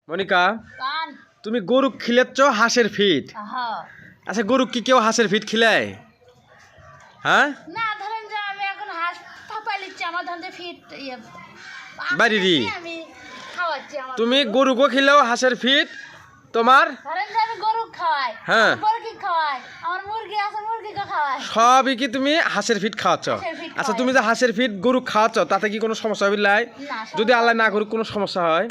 মনিকা, তুমি গরু খিলেছ হাঁসের ফিট। আচ্ছা, গরু কি কেউ হাঁসের ফিট খিলায়? হ্যাঁ, না ধরেন যে আমি এখন হাঁস পালিচ্ছি, আমার ধরেন যে ফিট বাড়িরই আমি খাওয়াচ্ছি। আমার তুমি গরুকে খিলেও হাঁসের ফিট তোমার। ধরেন যে আমি গরু খাওয়াই, হ্যাঁ, গরু কি খাওয়াই, আমার মুরগি আছে, মুরগিকে খাওয়াই, সবই কি তুমি হাঁসের ফিট খাওয়াচ্ছ? আচ্ছা, তুমি যে হাঁসের ফিট গরু খাওয়াচ্ছ তাতে কি কোনো সমস্যা হবে? যদি আল্লাহ না করুক কোনো সমস্যা হয়?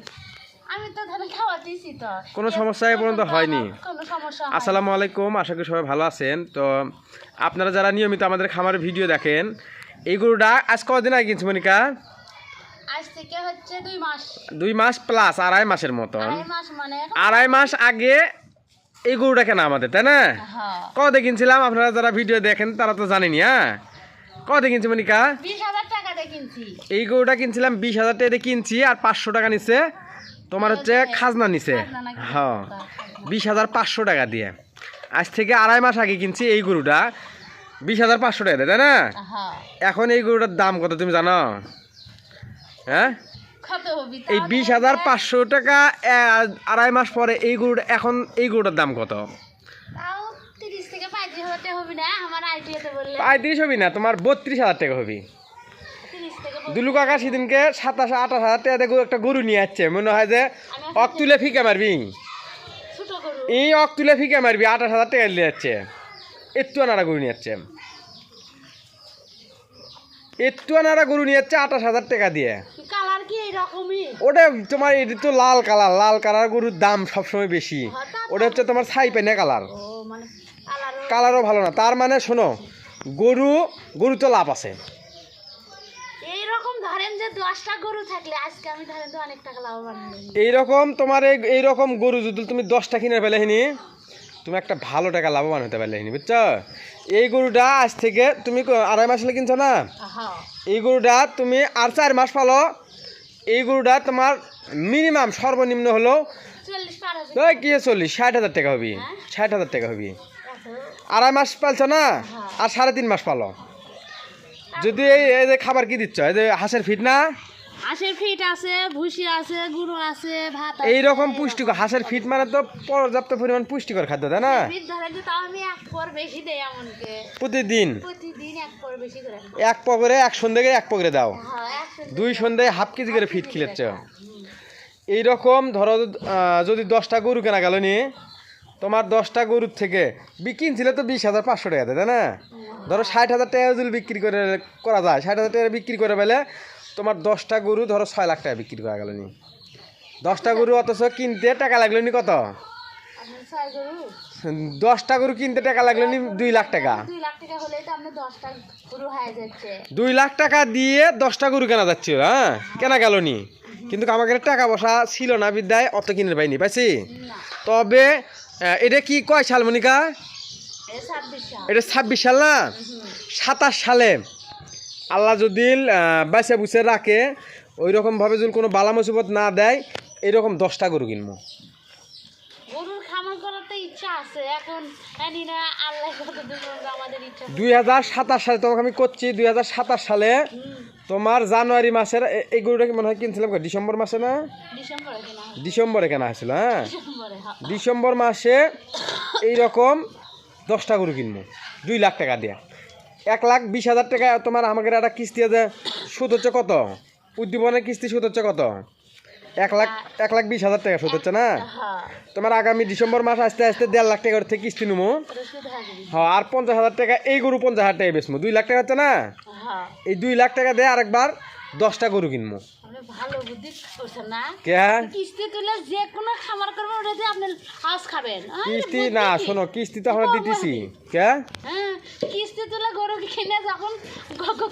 আমি তো ধরেন খাওয়াতেছি, তো কোনো সমস্যা এ পর্যন্ত হয়নি। কোনো সমস্যা আসসালামু আলাইকুম, আশা করি সবাই ভালো আছেন। তো আপনারা যারা নিয়মিত আমাদের খামারের ভিডিও দেখেন, এই গরুটা আজ কদিন আগে কিনছি মনিকা? আজ থেকে হচ্ছে 2 মাস। 2 মাস প্লাস, 2.5 মাসের মতন। 2.5 মাস মানে 2.5 মাস আগে এই গরুটা কেনা আমাদের, তাই না? হ্যাঁ, কদে কিনছিলাম আপনারা যারা ভিডিও দেখেন তারা তো জানেনি। হ্যাঁ, কদে কিনছি মনিকা? 20,000 টাকা দিয়ে কিনছি। এই গরুটা কিনছিলাম 20,000 টাকা দিয়ে কিনছি, আর 500 টাকা নিছে তোমার হচ্ছে খাজনা নিছে। হ্যাঁ, 20,500 টাকা দিয়ে। আজ থেকে 2.5 মাস আগে কিনছি এই গরুটা 20,500 টাকা দিয়ে, তাই না? হ্যাঁ, এখন এই গরুটার দাম কত তুমি জানো? হ্যাঁ, কত হবে? এই 20,500 টাকা 2.5 মাস পরে এই গরুটা, এখন এই গরুটার দাম কত? তাও 30 থেকে 35,000 টাকা হবে না? আমার আইডিয়াতে বললে 35 হবি না, তোমার 32,000 টাকা হবি। 30 থেকে দুলু কাকা সেদিনকে 27-28,000 টাকা দিয়ে একটা গরু নিয়ে আসছে, মনে হয় যে অক তুলে ফিকে মারবি। ছোট গরু এই অক তুলে ফিকে মারবি, 28,000 টাকা নিয়ে যাচ্ছে। একটু আনারা গরু নিয়ে যাচ্ছে, একটু আনারা গরু নিয়ে যাচ্ছে 28,000 টাকা দিয়ে। কালার কি এইরকমই? ওটা তোমার, এটা তো লাল কালার, লাল কালার গরুর দাম সবসময় বেশি। ওটা হচ্ছে তোমার ছাই পেনে কালার, ও মানে কালারও কালারও ভালো না। তার মানে শোনো, গরু তো লাভ আছে। এইরকম ধরেন যে 10টা গরু থাকলে আজকে আমি ধরেন তো অনেক টাকা লাভবান হই। এইরকম তোমার এইরকম গরু যদি তুমি 10টা কিনে ফেলে হিনি, তুমি একটা ভালো টাকা লাভবান হতে পারলে হিনি, বুঝছো? এই গরুটা আজ থেকে তুমি 2.5 মাস হলে কিনছো না, হ্যাঁ, এই গরুটা তুমি আর 4 মাস পালো। এই গরুটা তোমার মিনিমাম সর্বনিম্ন হলো 40 পার হবে। কি 40-60,000 টাকা হবি। 60,000 টাকা হবি। 2.5 মাস পালছো না, আর 3.5 মাস পালো। যদি এই যে খাবার কি দিচ্ছ, এই যে হাঁসের ফিট না, হাঁসের ফিট আছে, ভুসি আছে, গুঁড়ো আছে, ভাত আছে। এইরকম পুষ্টিকর হাঁসের ফিট মানে তো পর্যাপ্ত পরিমাণ পুষ্টিকর খাদ্য, তাই না? ফিট ধরেন যে তাও আমি 1 পর বেশি দেই এমনকে। প্রতিদিন প্রতিদিন 1 পর বেশি করে। 1 পগরে, 1 সন্ধ্যে 1 পগরে দাও, হ্যাঁ, 1 2 সন্ধ্যায় হাফ কেজি করে ফিট খিলেছ। এইরকম ধরো যদি 10টা গরু কেনা গেল নি, তোমার 10টা গরুর থেকে কিনছিলে তো 20,500 টাকা, তাই না? ধরো 60,000 টাকা যদি বিক্রি করা যায়, 60,000 টাকা বিক্রি করে পেলে তোমার 10টা গরু ধরো 6 লাখ টাকা বিক্রি করা গেল নি। 10টা গরু অথচ কিনতে টাকা লাগলো নি কত? আপনার 6 গরু 10টা গরু কিনতে টাকা লাগলো নি 2 লাখ টাকা। 2 লাখ টাকা হলে তো আপনি 10টা গরু হয়ে যাচ্ছে। 2 লাখ টাকা দিয়ে 10টা গরু কেনা যাচ্ছে। হ্যাঁ, কেনা গেল নি, কিন্তু আমাকে টাকা পয়সা ছিল না বিদ্যায়, অত কিনে পাইনি, পাইছি। না, তবে এটা কি কয় সাল মনিকা? এই 26 সাল। এটা 26 সাল না, 27 সালে আল্লাহ যদি বাঁচে বুঝে রাখে, ওই রকমভাবে যদি কোনো বালা মুসিবত না দেয়, এইরকম 10টা গরু কিনবো। গরুর খামার করার তো ইচ্ছা আছে, এখন জানি না আল্লাহ কতদিন পর্যন্ত আমাদের ইচ্ছা। 2027 সালে তোমাকে আমি করছি, 2027 সালে তোমার জানুয়ারি মাসের এই গরুটা কি মনে হয় কিনছিলাম ডিসেম্বর মাসে না? ডিসেম্বরে কেনা, ডিসেম্বরে কেনা হয়েছিল। হ্যাঁ, ডিসেম্বরে। হ্যাঁ, ডিসেম্বর মাসে এইরকম 10টা গরু কিনবো 2 লাখ টাকা দিয়ে। 1,20,000 টাকা তোমার আমাকে একটা কিস্তি আছে, সুদ হচ্ছে কত? উদ্দীপনের কিস্তি সুদ হচ্ছে কত? 1,20,000 টাকা সুদ হচ্ছে না? হ্যাঁ, তোমার আগামী ডিসেম্বর মাস আসতে আসতে 1.5 লাখ টাকার থেকে কিস্তি নেবো। রসিদ হয়ে যাবে। হ্যাঁ, আর 50,000 টাকা এই গরু 50,000 টাকা বেচবো, 2 লাখ টাকা হচ্ছে না? হ্যাঁ, এই 2 লাখ টাকা দিয়ে আরেকবার 10টা গরু কিনবো। আপনি ভালো বুদ্ধি করছেন না? কে? কিস্তি তুলে যে কোনো খামার করবেন, ওটাতে আপনি হাঁস খাবেন। কিস্তি না, শোনো, কিস্তি তো আমরা দিতেছি। কে? হ্যাঁ, কিস্তি তুলে গরু কিনে যখন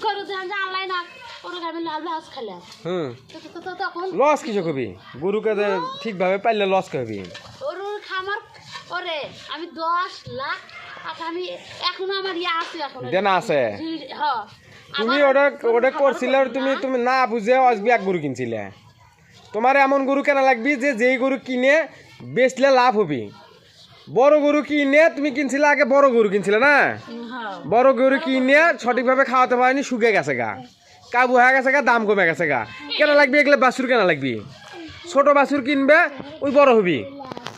গরু যখন আল্লাহ না ওরা আমি লাভ হাঁস খেলাম, হুম, তখন লস কিছু কবি, গরুকে ঠিকভাবে পাইলে লস কবি। গরুর খামার করে আমি 10 লাখ টাকা আমি এখনো আমার আছে, এখন দেনা আছে। হ্যাঁ, তুমি ওটা করছিলে, তুমি না বুঝে আসবি এক গরু কিনছিলে। তোমার এমন গরু কেনা লাগবি যে যেই গরু কিনে বেচলে লাভ হবি। বড় গরু কিনে তুমি কিনছিলে, আগে বড় গরু কিনছিলে না, হ্যাঁ, বড় গরু কিনে সঠিকভাবে খাওয়াতে পারেনি, শুকে গেছে গা, কাবু হয়ে গেছে গা, দাম কমে গেছে গা, কেনা লাগবি এগুলো বাছুর কেনা লাগবি। ছোট বাছুর কিনবে ওই বড় হবি,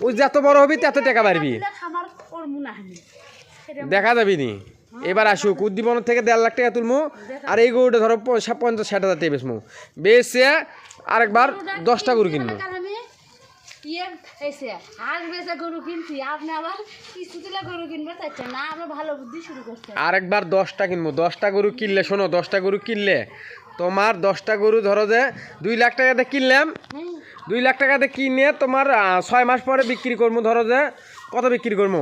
ওই যত বড় হবি তত টাকা পারবি, খাবার করবো না আমি দেখা যাবি নি। এবার আসুক উদ্দীপনের থেকে 1.5 লাখ টাকা তুলমু, আর এই গরুটা ধরো 50-60 হাজার টাকা বেচমু, বেচে আরেকবার 10টা গরু কিনবো। আমি ইয়ে এসে আজ বেচে গরু কিনছি, আপনি আবার কিস্তি তুলে গরু কিনবে চাইছেন না, আমরা ভালো বুদ্ধি শুরু করছেন। আরেকবার 10টা কিনবো, 10টা গরু কিনলে শোনো, 10টা গরু কিনলে তোমার 10টা গরু ধরো যে 2 লাখ টাকাতে কিনলাম, 2 লাখ টাকাতে কিনে তোমার 6 মাস পরে বিক্রি করবো, ধরো যে কত বিক্রি করবো,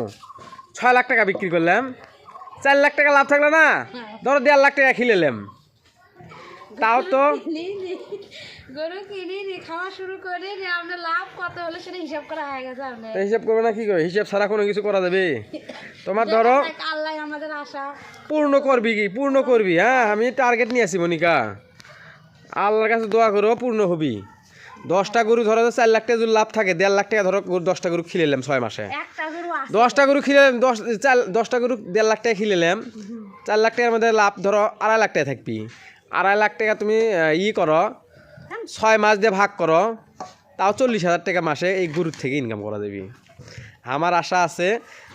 6 লাখ টাকা বিক্রি করলাম, 4 লাখ টাকা লাভ থাকলো না, ধরো 1.5 লাখ টাকা খিলেলাম, তাও তো গরু কিনি খাওয়া শুরু করি আপনার লাভ কত হলো সেটা হিসাব করা হয়ে গেছে আপনার। তো হিসাব করবে না কি করে, হিসাব ছাড়া কোনো কিছু করা যাবে? তোমার ধরো আল্লাহ আমাদের আশা পূর্ণ করবি, কি পূর্ণ করবি? হ্যাঁ আমি টার্গেট নিয়ে আসি মনিকা, আল্লাহর কাছে দোয়া করো পূর্ণ হবি। 10টা গরু ধরো 4 লাখ টাকা যদি লাভ থাকে, 1.5 লাখ টাকা ধরো 10টা গরু খিলেলাম 6 মাসে, একটা গরু আছে 10টা গরু খিলেলাম, 10টা গরু 1.5 লাখ টাকা খিলেলাম, 4 লাখ টাকার মধ্যে লাভ ধরো 2.5 লাখ টাকা থাকবি, 2.5 লাখ টাকা তুমি করো 6 মাস দিয়ে ভাগ করো, তাও 40,000 টাকা মাসে এই গরুর থেকে ইনকাম করা যাবে। আমার আশা আছে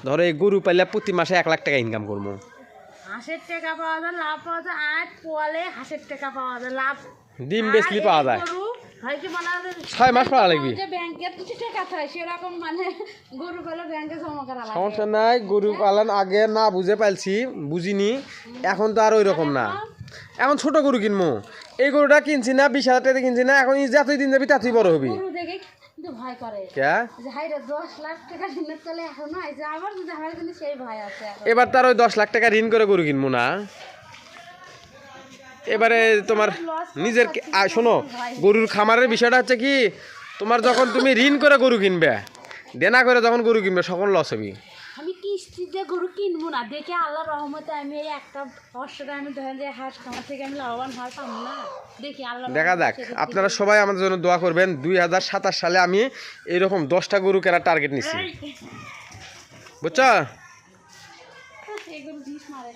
ধরো এই গরু পাইলে প্রতি মাসে 1 লাখ টাকা ইনকাম করবো। হাঁসের টাকা পাওয়া যায়, লাভ পাওয়া যায়, আট পোয়ালে হাঁসের টাকা পাওয়া যায়, লাভ ডিম বেচলি পাওয়া যায়, গরু হয়তো মানে 6 মাস পাওয়া লাগবে। ব্যাংকে কিছু টাকা থাকে সেরকম মানে গরু পেলে ব্যাংকে জমা করা লাগে। সমস্যা নাই, গরু পালন আগে না বুঝে পাইছি, বুঝিনি, এখন তো আর ওই রকম না, এখন ছোট গরু কিনবো। এই গরুটা কিনছি না 20,000 টাকা কিনছি না, এখন যতই দিন যাবি ততই বড় হবি। গরু দেখে কিন্তু ভয় করে কে যে হাইরে 10 লাখ টাকা দিনের চলে এখনো আইছে, আবার যদি হয় কিন্তু সেই ভয় আছে এখন। এবার তার ওই 10 লাখ টাকা ঋণ করে গরু কিনবো না, এবারে তোমার নিজের শোনো, গরুর খামারের বিষয়টা হচ্ছে কি, তোমার যখন তুমি ঋণ করে গরু কিনবে, দেনা করে যখন গরু কিনবে সকল লস হবি। আমি কিস্তিতে গরু কিনবো না, দেখে আল্লাহ রহমতে আমি এই একটা বর্ষটা আমি ধরেন যে হাঁস খামার থেকে আমি লাভবান হওয়ার পাবো না, দেখি আল্লাহ দেখা যাক, আপনারা সবাই আমাদের জন্য দোয়া করবেন। 2027 সালে আমি এইরকম 10টা গরু কেনার টার্গেট নিচ্ছি, বুঝছো? এই গরু দিস মারে।